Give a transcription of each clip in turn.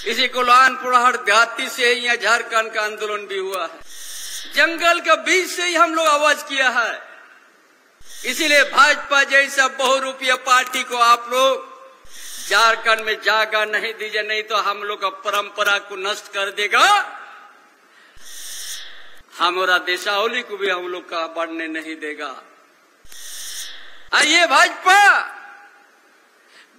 इसी कुलानपुर देहाती से ही यहाँ झारखंड का आंदोलन भी हुआ है। जंगल के बीच से ही हम लोग आवाज किया है। इसीलिए भाजपा जैसा बहुरूपीय पार्टी को आप लोग झारखंड में जागा नहीं दीजिए, नहीं तो हम लोग का परंपरा को नष्ट कर देगा। हमारा देशावली को भी हम लोग का बढ़ने नहीं देगा। आइए भाजपा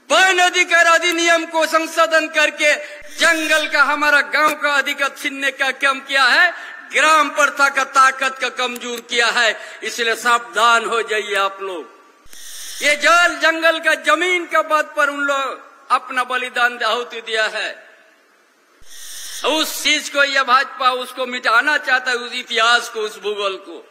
वन अधिकार अधिनियम को संशोधन करके जंगल का हमारा गांव का अधिकार छीनने का काम किया है, ग्राम प्रथा का ताकत का कमजोर किया है। इसलिए सावधान हो जाइए आप लोग। ये जल जंगल का जमीन का बात पर उन लोग अपना बलिदान आहुति दिया है। उस चीज को यह भाजपा उसको मिटाना चाहता है, उस इतिहास को, उस भूगोल को।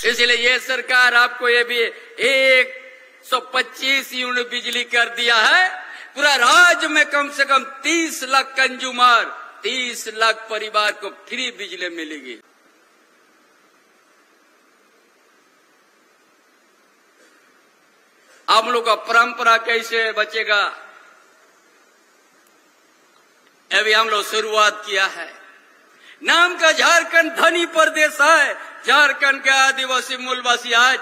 इसलिए ये सरकार आपको ये भी 125 यूनिट बिजली कर दिया है। पूरा राज्य में कम से कम 30 लाख कंज्यूमर, 30 लाख परिवार को फ्री बिजली मिलेगी। हम लोग का परंपरा कैसे बचेगा? अभी हम लोग शुरुआत किया है। नाम का झारखंड धनी प्रदेश है। झारखंड के आदिवासी मूलवासी आज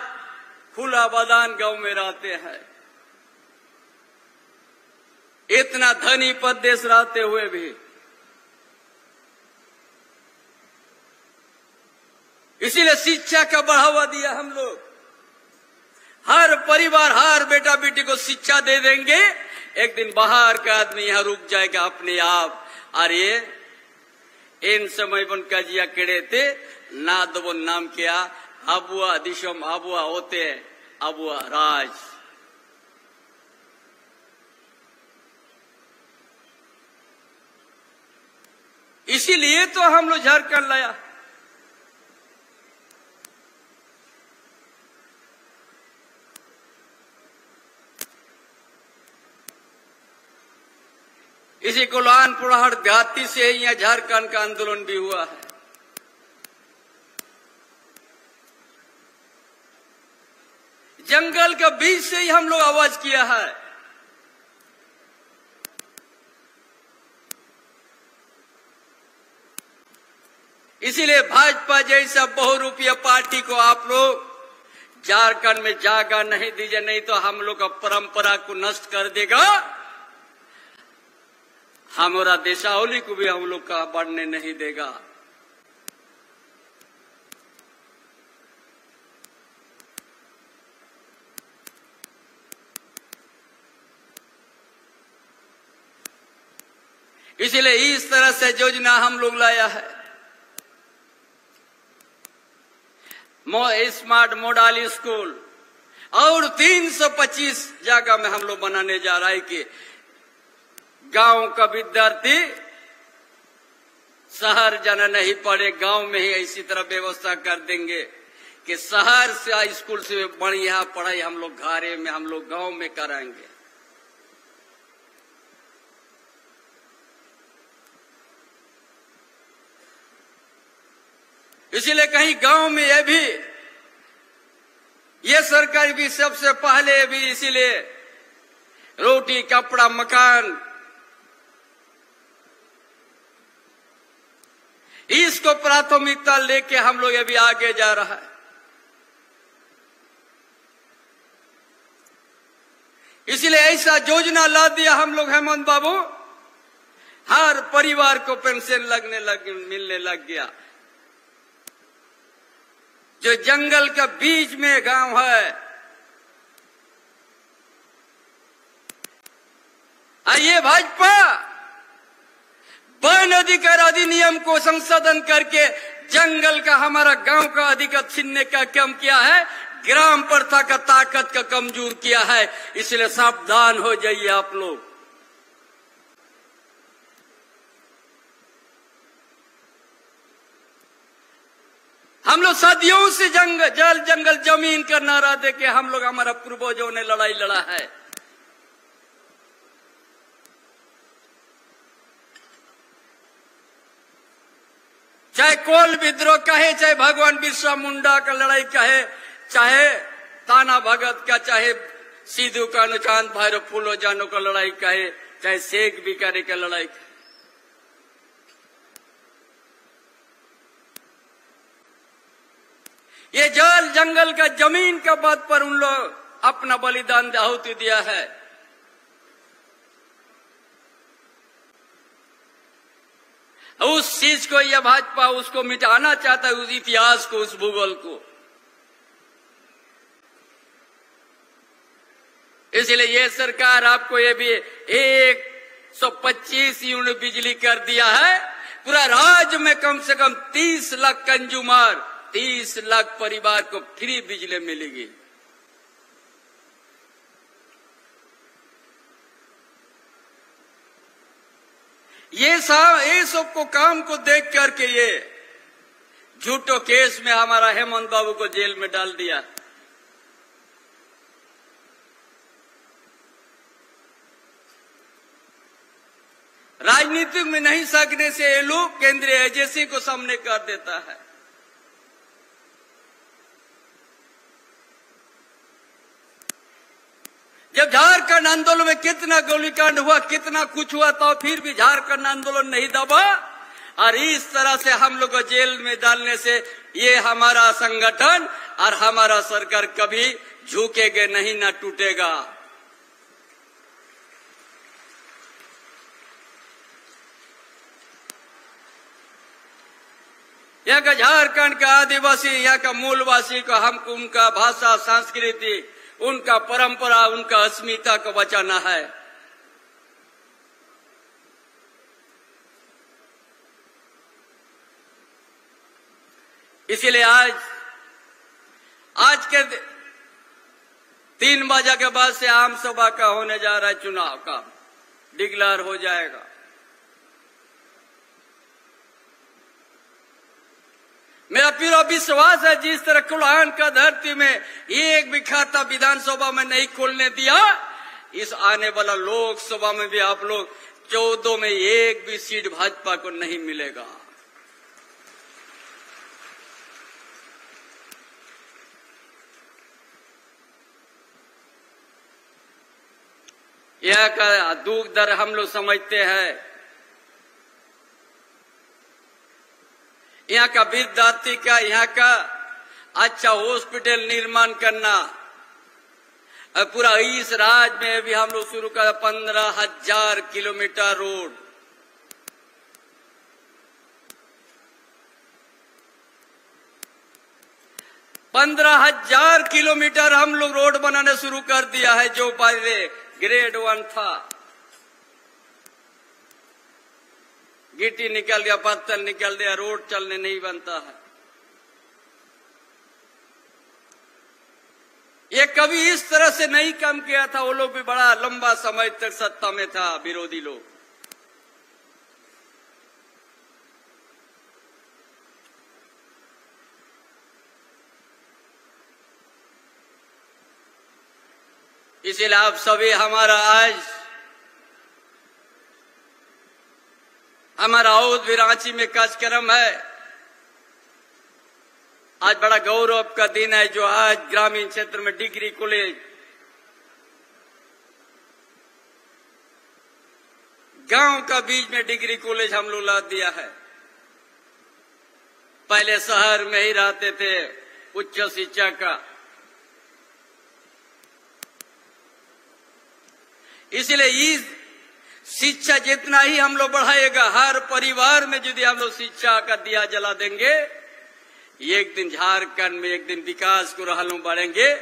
खुला मैदान गांव में रहते हैं। इतना धनी प्रदेश रहते हुए भी इसीलिए शिक्षा का बढ़ावा दिया हम लोग। हर परिवार, हर बेटा बेटी को शिक्षा दे देंगे। एक दिन बाहर का आदमी यहाँ रुक जाएगा अपने आप। अरे इन समय बन कजिया केड़े थे ना दबो नाम किया अबुआ दिशम अबुआ होते अबुआ राज। इसीलिए तो हम लोग झारखंड लाया। इसी कुलानपुर देहाती से ही यहाँ झारखंड का आंदोलन भी हुआ है। जंगल के बीच से ही हम लोग आवाज किया है। इसीलिए भाजपा जैसा बहुरूपीय पार्टी को आप लोग झारखंड में जागा नहीं दीजिए, नहीं तो हम लोग का परंपरा को नष्ट कर देगा। हमारा देशावली को भी हम लोग का बढ़ने नहीं देगा। इसीलिए इस तरह से योजना हम लोग लाया है। स्मार्ट मॉडल स्कूल और 325 जगह में हम लोग बनाने जा रहा है कि गांव का विद्यार्थी शहर जाना नहीं पड़े। गांव में ही इसी तरह व्यवस्था कर देंगे कि शहर से स्कूल से बढ़िया पढ़ाई हम लोग घरे में, हम लोग गांव में कराएंगे। इसीलिए कहीं गांव में ये सरकार भी सबसे पहले भी इसीलिए रोटी कपड़ा मकान इसको प्राथमिकता लेके हम लोग अभी आगे जा रहा है। इसीलिए ऐसा योजना ला दिया हम लोग हेमंत बाबू, हर परिवार को पेंशन मिलने लग गया। जो जंगल के बीच में गांव है, आइए भाजपा वन अधिकार अधिनियम को संशोधन करके जंगल का हमारा गांव का अधिकार छीनने का काम किया है, ग्राम प्रथा का ताकत का कमजोर किया है। इसलिए सावधान हो जाइए आप लोग। हम लोग सदियों से जल जंगल जमीन का नारा दे के हम लोग हमारा पूर्वजों ने लड़ाई लड़ा है। चाहे कोल विद्रोह कहे, चाहे भगवान बिरसा मुंडा का लड़ाई कहे, चाहे ताना भगत का, चाहे सिद्धू कान्हू चांद भैरव फूलो जानो का लड़ाई कहे, चाहे शेख भिखारी का लड़ाई कहे, ये जल जंगल का जमीन का बात पर उन लोग अपना बलिदान आहुति दिया है। उस चीज को यह भाजपा उसको मिटाना चाहता है, उस इतिहास को, उस भूगोल को। इसलिए ये सरकार आपको ये भी 125 यूनिट बिजली कर दिया है। पूरा राज्य में कम से कम 30 लाख कंज्यूमर, 30 लाख परिवार को फ्री बिजली मिलेगी। ये सब को काम को देख करके ये झूठो केस में हमारा हेमंत बाबू को जेल में डाल दिया। राजनीति में नहीं सकने से ये लोग केंद्रीय एजेंसी को सामने कर देता है। जब झारखंड आंदोलन में कितना गोलीकांड हुआ, कितना कुछ हुआ, तो फिर भी झारखंड आंदोलन नहीं दबा। और इस तरह से हम लोग को जेल में डालने से ये हमारा संगठन और हमारा सरकार कभी झुकेगा नहीं, ना टूटेगा। यहाँ का झारखंड का आदिवासी, यहाँ का मूलवासी को हमको उनका भाषा, संस्कृति, उनका परंपरा, उनका अस्मिता को बचाना है। इसीलिए आज के 3 बजे के बाद से आम सभा का होने जा रहा है, चुनाव का डिक्लेयर हो जाएगा। मेरा पूरा विश्वास है, जिस तरह कुल्हान का धरती में एक भी खाता विधानसभा में नहीं खोलने दिया, इस आने वाला लोकसभा में भी आप लोग 14 में एक भी सीट भाजपा को नहीं मिलेगा। यह का दुख दर्द हम लोग समझते हैं। यहाँ का विद्यार्थी का, यहाँ का अच्छा हॉस्पिटल निर्माण करना, पूरा इस राज्य में भी हम लोग शुरू कर 15,000 किलोमीटर रोड। पंद्रह 15,000 किलोमीटर हम लोग रोड बनाने शुरू कर दिया है। जो पहले ग्रेड 1 था, गिट्टी निकल गया, पत्थर निकल गया, रोड चलने नहीं बनता है। ये कभी इस तरह से नहीं काम किया था। वो लोग भी बड़ा लंबा समय तक सत्ता में था, विरोधी लोग। इसीलिए आप सभी हमारा औद भी रांची में कार्यक्रम है। आज बड़ा गौरव का दिन है, जो आज ग्रामीण क्षेत्र में डिग्री कॉलेज, गांव का बीच में डिग्री कॉलेज हम लोग ला दिया है। पहले शहर में ही रहते थे उच्च शिक्षा का। इसलिए इस शिक्षा जितना ही हम लोग बढ़ाएगा, हर परिवार में यदि हम लोग शिक्षा का दिया जला देंगे, एक दिन झारखंड में एक दिन विकास को रहलों बढ़ेंगे।